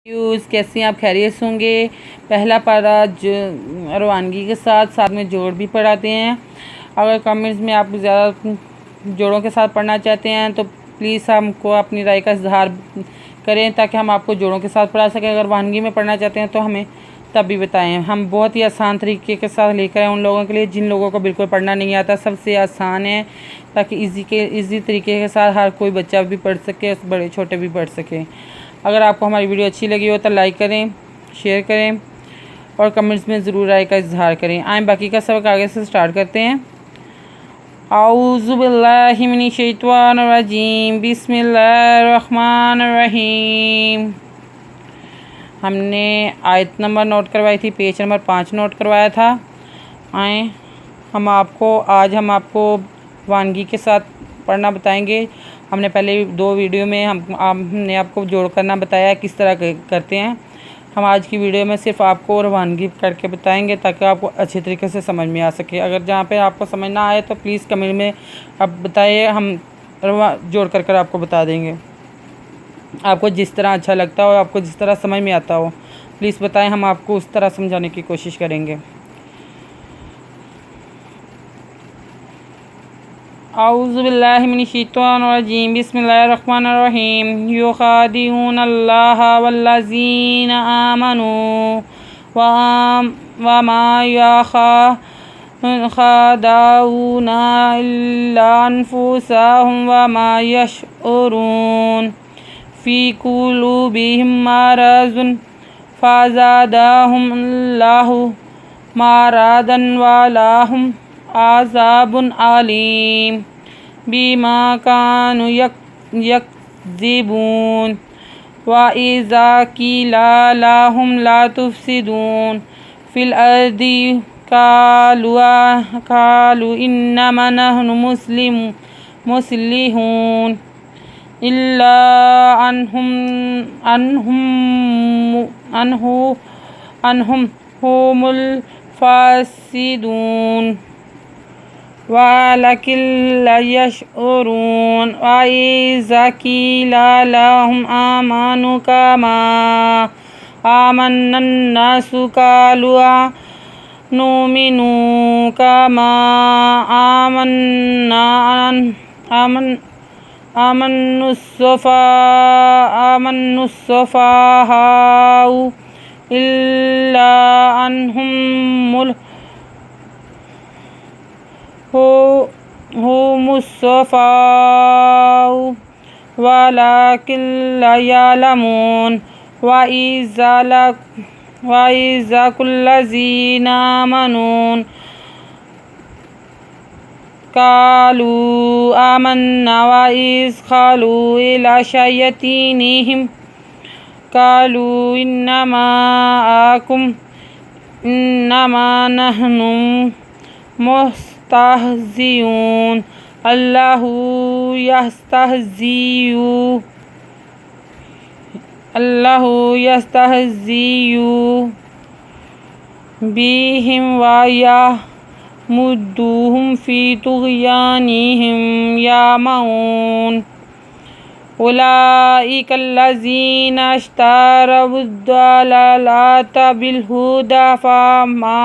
कैसे हैं आप? खैरियत से होंगे। पहला पारा रोवानगी के साथ में जोड़ भी पढ़ाते हैं। अगर कमेंट्स में आप ज़्यादा जोड़ों के साथ पढ़ना चाहते हैं तो प्लीज़ हमको अपनी राय का इजहार करें ताकि हम आपको जोड़ों के साथ पढ़ा सकें। अगर वानगी में पढ़ना चाहते हैं तो हमें तब भी बताएं। हम बहुत ही आसान तरीके के साथ लेकर आए उन लोगों के लिए जिन लोगों को बिल्कुल पढ़ना नहीं आता। सबसे आसान है ताकि इजी तरीके के साथ हर कोई बच्चा भी पढ़ सके, बड़े छोटे भी पढ़ सके। अगर आपको हमारी वीडियो अच्छी लगी हो तो लाइक करें, शेयर करें और कमेंट्स में ज़रूर राय का इजहार करें। आए बाकी का सबक आगे से स्टार्ट करते हैं। आऊज़ु बिल्लाहि मिनश शैतानिर रजीम, बिस्मिल्लाहिर रहमानिर रहीम। हमने आयत नंबर नोट करवाई थी, पेज नंबर 5 नोट करवाया था। आए आज हम आपको वानगी के साथ पढ़ना बताएंगे। हमने पहले 2 वीडियो में हमने आपको जोड़ करना बताया किस तरह करते हैं। हम आज की वीडियो में सिर्फ आपको रवानगी करके बताएंगे ताकि आपको अच्छे तरीके से समझ में आ सके। अगर जहाँ पे आपको समझ ना आए तो प्लीज़ कमेंट में आप बताइए, हम जोड़ कर आपको बता देंगे। आपको जिस तरह अच्छा लगता हो, आपको जिस तरह समझ में आता हो प्लीज़ बताएं, हम आपको उस तरह समझाने की कोशिश करेंगे। आऊज़ु बिल्लाहि मिनश शैतानिर रजीम, बिस्मिल्लाहिर रहमानिर रहीम। युखादिऊनल्लाह वल्लज़ीना आमनू वमा यख़दाऊना इल्ला अनफुसहुम वमा यशऊरून फ़ी कुलूबिहिम मरज़ुन फ़ज़ादहुमुल्लाहु मरदन वलहुम आज़ाबुन अलीम बिमा कानू यकज़िबून व इज़ा क़ीला लहुम ला तुफ़सिदून फ़िल अर्दि क़ालू इन्नमा नहनु मुस्लिहून इल्ला अन्हुम हुमुल फ़ासिदून वलकिन ला यशऊरून व इज़ा क़ीला लहुम आमनू कमा आमन्नन नासु क़ालू नुमिनु कमा आमन्नुस्सफ़ाहाउ इल्ला अन्हुम हुमुस्सफ़ाउ वलकिन ला यअलमून व इज़ा लक़ुल्लज़ीना आमनू क़ालू आमन्ना व इज़ ख़लू इला शयातीनिहिम क़ालू इन्नमा नहनु मुस्तहज़िऊन अल्लाहु यस्तहज़िउ बिहिम व यमुद्दुहुम फ़ी तुग़यानिहिम यअमहून उलाइकल्लज़ीना इश्तरवुद्दलालता बिलहुदा फमा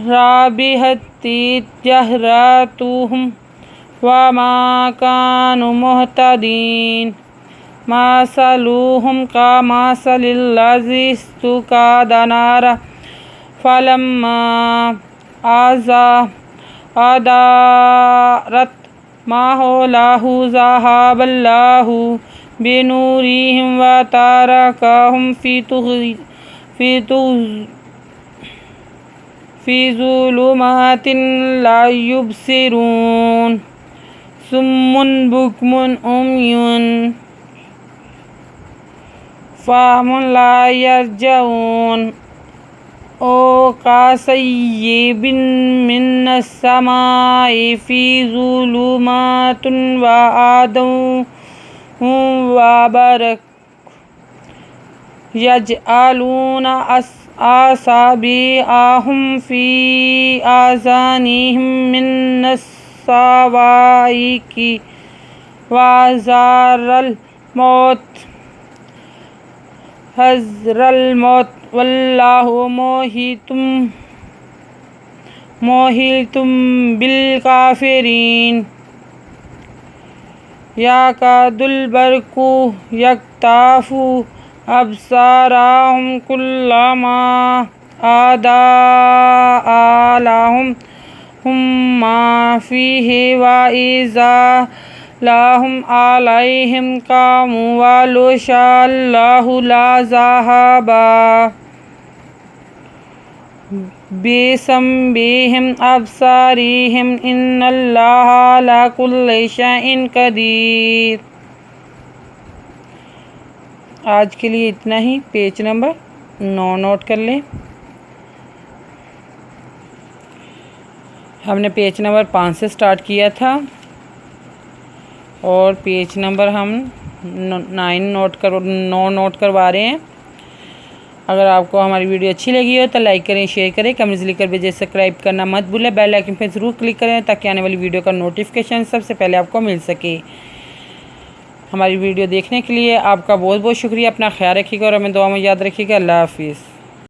रबिहत तिजारतुहुम वमा कानू मुहतदीन मसलुहुम कमसलिल्लज़ी इस्तौक़दा नारा फलम्मा अज़ाअत मा हौलहु ज़हबल्लाहु बिनूरिहिम व तरकहुम फ़ी ज़ुलुमातिन ला युबसिरून सुम्मुन बुक्मुन उम्युन फ़हमुन ला यरजऊन ओ कसय्यिबिन मिनस समाई फ़ी ज़ुलुमातिन व आदम व बरक यजअलूना असाबिअहुम फ़ी आज़ानिहिम मिनस सवाइक़ि वज़ारल मौत حذر الموت واللہ محیط بالکافرین یکاد البرق یخطف ابصارهم کلما اضاء لهم ما فیہ وإذا لهم علیہم قاموا ولو شاء اللہ لذہب بسمعہم ابصارہم ان اللہ علی کل شیء قدیر۔ آج کے لیے اتنا ہی۔ پیج نمبر 9 نوٹ کر لیں۔ ہم نے پیج نمبر 5 سے سٹارٹ کیا تھا اور پیج نمبر ہم 9 نوٹ کروا رہے ہیں۔ اگر آپ کو ہماری ویڈیو اچھی لگی ہو تو لائک کریں، شیئر کریں، کمنٹس لکھ کر بھیجیں، سبسکرائب کرنا مت بھولیں، بیل آئکن پہ ضرور کلک کریں تاکہ آنے والی ویڈیو کا نوٹیفیکیشن سب سے پہلے آپ کو مل سکے۔ ہماری ویڈیو دیکھنے کے لیے آپ کا بہت بہت شکریہ۔ اپنا خیال رکھیے گا اور ہمیں دعا میں یاد رکھیے گا۔ اللہ حافظ۔